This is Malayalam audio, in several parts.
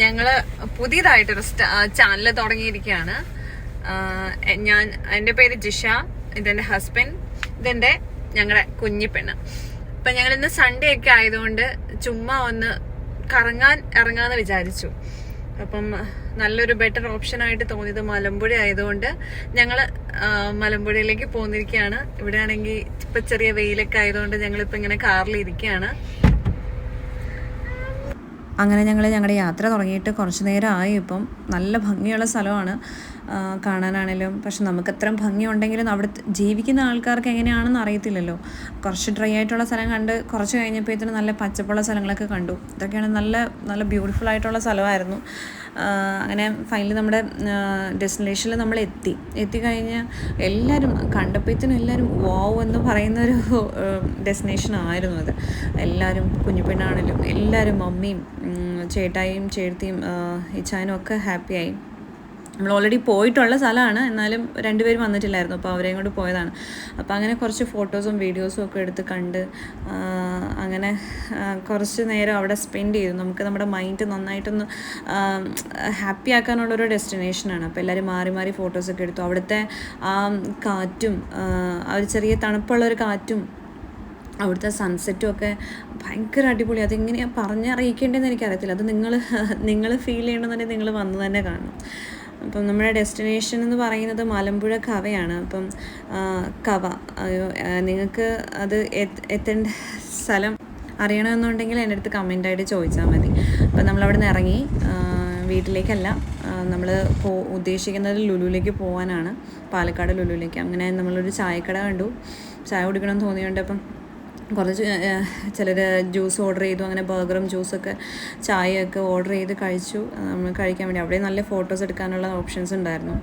ഞങ്ങള് പുതിയതായിട്ടൊരു ചാനൽ തുടങ്ങിയിരിക്കുകയാണ്. എൻ്റെ പേര് ജിഷ, ഇതെന്റെ ഹസ്ബൻഡ്, ഇതെന്റെ ഞങ്ങളുടെ കുഞ്ഞിപ്പെണ്ണ്. അപ്പൊ ഞങ്ങൾ ഇന്ന് സൺഡേ ഒക്കെ ആയതുകൊണ്ട് ചുമ്മാ ഒന്ന് കറങ്ങാൻ ഇറങ്ങാന്ന് വിചാരിച്ചു. അപ്പം നല്ലൊരു ബെറ്റർ ഓപ്ഷൻ ആയിട്ട് തോന്നിയത് മലമ്പുഴ ആയതുകൊണ്ട് ഞങ്ങൾ മലമ്പുഴയിലേക്ക് പോന്നിരിക്കുകയാണ്. ഇവിടെ ആണെങ്കിൽ ഇപ്പൊ ചെറിയ വെയിലൊക്കെ ആയതുകൊണ്ട് ഞങ്ങളിപ്പോ ഇങ്ങനെ കാറിലിരിക്കുകയാണ്. അങ്ങനെ ഞങ്ങൾ ഞങ്ങളുടെ യാത്ര തുടങ്ങിയിട്ട് കുറച്ച് നേരമായി. ഇപ്പം നല്ല ഭംഗിയുള്ള സ്ഥലമാണ് കാണാനാണേലും. പക്ഷെ നമുക്ക് അത്രയും ഭംഗിയുണ്ടെങ്കിലും അവിടെ ജീവിക്കുന്ന ആൾക്കാർക്ക് എങ്ങനെയാണെന്ന് അറിയത്തില്ലല്ലോ. കുറച്ച് ഡ്രൈ ആയിട്ടുള്ള സ്ഥലം കണ്ട് കുറച്ച് കഴിഞ്ഞപ്പോഴത്തേനും നല്ല പച്ചപ്പുള്ള സ്ഥലങ്ങളൊക്കെ കണ്ടു. ഇതൊക്കെയാണ് നല്ല നല്ല ബ്യൂട്ടിഫുൾ ആയിട്ടുള്ള സ്ഥലമായിരുന്നു. അങ്ങനെ ഫൈനലി നമ്മുടെ ഡെസ്റ്റിനേഷനിൽ നമ്മൾ എത്തിക്കഴിഞ്ഞ് എല്ലാവരും കണ്ടപ്പോഴത്തേനും എല്ലാവരും വാവ് എന്ന് പറയുന്നൊരു ഡെസ്റ്റിനേഷൻ ആയിരുന്നു അത്. എല്ലാവരും കുഞ്ഞുപെണ്ണാണെങ്കിലും എല്ലാവരും മമ്മിയും ചേട്ടായിയും ചേട്ടത്തിയും ഇച്ചാനും ഒക്കെ ഹാപ്പിയായി. നമ്മൾ ഓൾറെഡി പോയിട്ടുള്ള സ്ഥലമാണ്, എന്നാലും രണ്ടുപേരും വന്നിട്ടില്ലായിരുന്നു. അപ്പോൾ അവരെയും കൊണ്ട് പോയതാണ്. അപ്പോൾ അങ്ങനെ കുറച്ച് ഫോട്ടോസും വീഡിയോസും ഒക്കെ എടുത്ത് കണ്ട് അങ്ങനെ കുറച്ച് നേരം അവിടെ സ്പെൻഡ് ചെയ്തു. നമുക്ക് നമ്മുടെ മൈൻഡ് നന്നായിട്ടൊന്ന് ഹാപ്പി ആക്കാനുള്ളൊരു ഡെസ്റ്റിനേഷനാണ്. അപ്പോൾ എല്ലാവരും മാറി മാറി ഫോട്ടോസൊക്കെ എടുത്തു. അവിടുത്തെ ആ കാറ്റും ആ ഒരു ചെറിയ തണുപ്പുള്ളൊരു കാറ്റും അവിടുത്തെ സൺസെറ്റും ഒക്കെ ഭയങ്കര അടിപൊളി. അതെങ്ങനെയാണ് പറഞ്ഞറിയിക്കേണ്ടതെന്ന് എനിക്കറിയത്തില്ല. അത് നിങ്ങൾ ഫീൽ ചെയ്യണമെന്നുണ്ടെങ്കിൽ നിങ്ങൾ വന്ന് തന്നെ കാണണം. അപ്പം നമ്മുടെ ഡെസ്റ്റിനേഷൻ എന്ന് പറയുന്നത് മലമ്പുഴ കവയാണ്. അപ്പം കവ നിങ്ങൾക്ക് അത് എത്തേണ്ട സ്ഥലം അറിയണമെന്നുണ്ടെങ്കിൽ എൻ്റെ അടുത്ത് കമൻ്റായിട്ട് ചോദിച്ചാൽ മതി. അപ്പം നമ്മളവിടെ നിന്ന് ഇറങ്ങി. വീട്ടിലേക്കല്ല, നമ്മൾ ഉദ്ദേശിക്കുന്നത് ലുലുവിലേക്ക് പോകാനാണ്, പാലക്കാട് ലുലുവിലേക്ക്. അങ്ങനെ നമ്മളൊരു ചായക്കട കണ്ടു. ചായ കുടിക്കണമെന്ന് തോന്നിയുണ്ട്. അപ്പം കുറച്ച് ചിലർ ജ്യൂസ് ഓർഡർ ചെയ്തു. അങ്ങനെ ബർഗറും ജ്യൂസൊക്കെ ചായയൊക്കെ ഓർഡർ ചെയ്ത് കഴിച്ചു. നമ്മൾ കഴിക്കാൻ വേണ്ടി അവിടെ നല്ല ഫോട്ടോസ് എടുക്കാനുള്ള ഓപ്ഷൻസ് ഉണ്ടായിരുന്നു.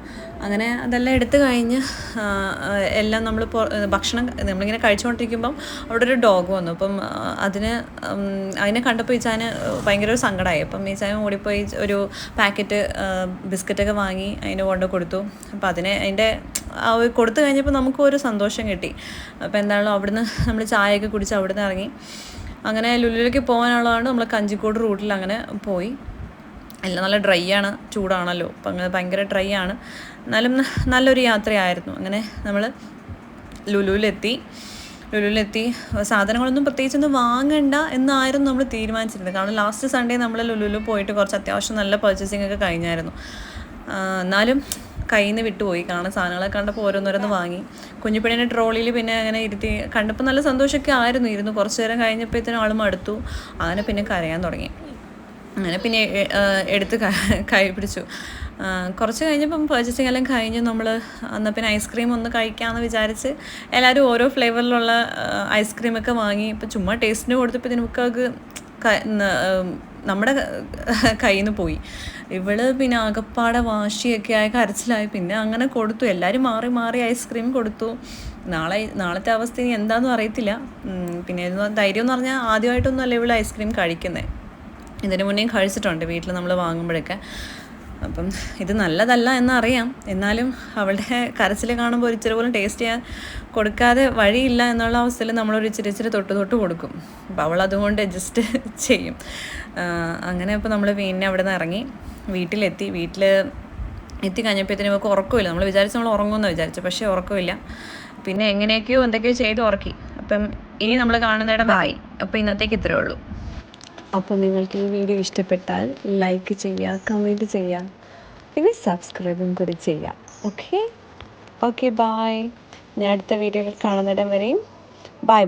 അങ്ങനെ അതെല്ലാം എടുത്തു കഴിഞ്ഞ് എല്ലാം നമ്മൾ ഭക്ഷണം നമ്മളിങ്ങനെ കഴിച്ചുകൊണ്ടിരിക്കുമ്പം അവിടെ ഒരു ഡോഗ് വന്നു. അപ്പം അതിനെ കണ്ടപ്പോൾ ഈച്ചാന് ഭയങ്കര ഒരു സങ്കടമായി. അപ്പം ഈച്ചാൻ ഓടിപ്പോയി ഒരു പാക്കറ്റ് ബിസ്ക്കറ്റൊക്കെ വാങ്ങി അതിന് കൊണ്ട് കൊടുത്തു. അപ്പം അതിൻ്റെ കൊടുത്തു കഴിഞ്ഞപ്പോൾ നമുക്ക് ഒരു സന്തോഷം കിട്ടി. അപ്പോൾ എന്താണല്ലോ അവിടുന്ന് നമ്മൾ ചായയൊക്കെ കുടിച്ച് അവിടുന്ന് ഇറങ്ങി. അങ്ങനെ ലുലുവിലേക്ക് പോകാനുള്ളതാണ്. നമ്മൾ കഞ്ചിക്കോട് റൂട്ടിൽ അങ്ങനെ പോയി. എല്ലാം നല്ല ഡ്രൈ ആണ്, ചൂടാണല്ലോ. അപ്പം അങ്ങനെ ഭയങ്കര ഡ്രൈ ആണ്, എന്നാലും നല്ലൊരു യാത്രയായിരുന്നു. അങ്ങനെ നമ്മൾ ലുലുവിലെത്തി. സാധനങ്ങളൊന്നും പ്രത്യേകിച്ചൊന്നും വാങ്ങണ്ട എന്നായിരുന്നു നമ്മൾ തീരുമാനിച്ചിരുന്നത്. കാരണം ലാസ്റ്റ് സൺഡേ നമ്മൾ ലുലുവിൽ പോയിട്ട് കുറച്ച് അത്യാവശ്യം നല്ല പർച്ചേസിംഗ് ഒക്കെ കഴിഞ്ഞായിരുന്നു. എന്നാലും കയ്യിൽ നിന്ന് വിട്ടുപോയി. കാരണം സാധനങ്ങളൊക്കെ കണ്ടപ്പോൾ ഓരോന്നോരോന്ന് വാങ്ങി. കുഞ്ഞിപ്പെണ്ണിൻ്റെ ട്രോളിയിൽ പിന്നെ അങ്ങനെ ഇരുത്തി കണ്ടപ്പോൾ നല്ല സന്തോഷമൊക്കെ ആയിരുന്നു. കുറച്ച് നേരം കഴിഞ്ഞപ്പോഴത്തേനും ആളും അടുത്തു. അങ്ങനെ പിന്നെ കരയാൻ തുടങ്ങി. അങ്ങനെ പിന്നെ എടുത്ത് കൈ പിടിച്ചു. കുറച്ച് കഴിഞ്ഞപ്പം പർച്ചേസിങ് എല്ലാം കഴിഞ്ഞ് നമ്മൾ എന്നാൽ പിന്നെ ഐസ്ക്രീം ഒന്ന് കഴിക്കാമെന്ന് വിചാരിച്ച് എല്ലാവരും ഓരോ ഫ്ലേവറിലുള്ള ഐസ്ക്രീമൊക്കെ വാങ്ങി. ഇപ്പം ചുമ്മാ ടേസ്റ്റിന് കൊടുത്തപ്പോൾ നമുക്കത് നമ്മുടെ കയ്യിൽ നിന്ന് പോയി. പിന്നെ ആകപ്പാടെ വാശിയൊക്കെ ആയി കരച്ചിലായി. പിന്നെ അങ്ങനെ കൊടുത്തു. എല്ലാവരും മാറി മാറി ഐസ്ക്രീം കൊടുത്തു. നാളത്തെ അവസ്ഥ ഇനി എന്താണെന്നും അറിയത്തില്ല. പിന്നെ ധൈര്യം എന്ന് പറഞ്ഞാൽ ആദ്യമായിട്ടൊന്നുമല്ല ഇവൾ ഐസ്ക്രീം കഴിക്കുന്നത്. ഇതിന് മുന്നേയും കഴിച്ചിട്ടുണ്ട് വീട്ടിൽ നമ്മൾ വാങ്ങുമ്പോഴൊക്കെ. അപ്പം ഇത് നല്ലതല്ല എന്നറിയാം, എന്നാലും അവളുടെ കരച്ചിൽ കാണുമ്പോൾ ഒരു ഇച്ചിരി പോലും ടേസ്റ്റ് ചെയ്യാൻ കൊടുക്കാതെ വഴിയില്ല എന്നുള്ള അവസ്ഥയിൽ നമ്മളൊരു ഇച്ചിരി തൊട്ട് കൊടുക്കും. അപ്പം അവൾ അതുകൊണ്ട് അഡ്ജസ്റ്റ് ചെയ്യും. അങ്ങനെ അപ്പോൾ നമ്മൾ പിന്നെ അവിടെ നിന്ന് ഇറങ്ങി വീട്ടിലെത്തി കഴിഞ്ഞപ്പോഴത്തേനും നമുക്ക് ഉറക്കമില്ല. നമ്മൾ നമ്മൾ ഉറങ്ങുമെന്ന് വിചാരിച്ചു, പക്ഷേ ഉറക്കമില്ല. പിന്നെ എന്തൊക്കെയോ ചെയ്ത് ഉറക്കി. അപ്പം ഇനി നമ്മൾ കാണുന്നിടം ആയി. അപ്പോൾ ഇന്നത്തേക്ക് ഇത്രയേ ഉള്ളൂ. അപ്പോൾ നിങ്ങൾക്ക് ഈ വീഡിയോ ഇഷ്ടപ്പെട്ടാൽ ലൈക്ക് ചെയ്യുക, കമൻറ്റ് ചെയ്യുക, പിന്നെ സബ്സ്ക്രൈബും കൂടി ചെയ്യാം. Okay bye. ഞാൻ അടുത്ത വീഡിയോയിൽ കാണുന്നിടം വരെയും ബൈ.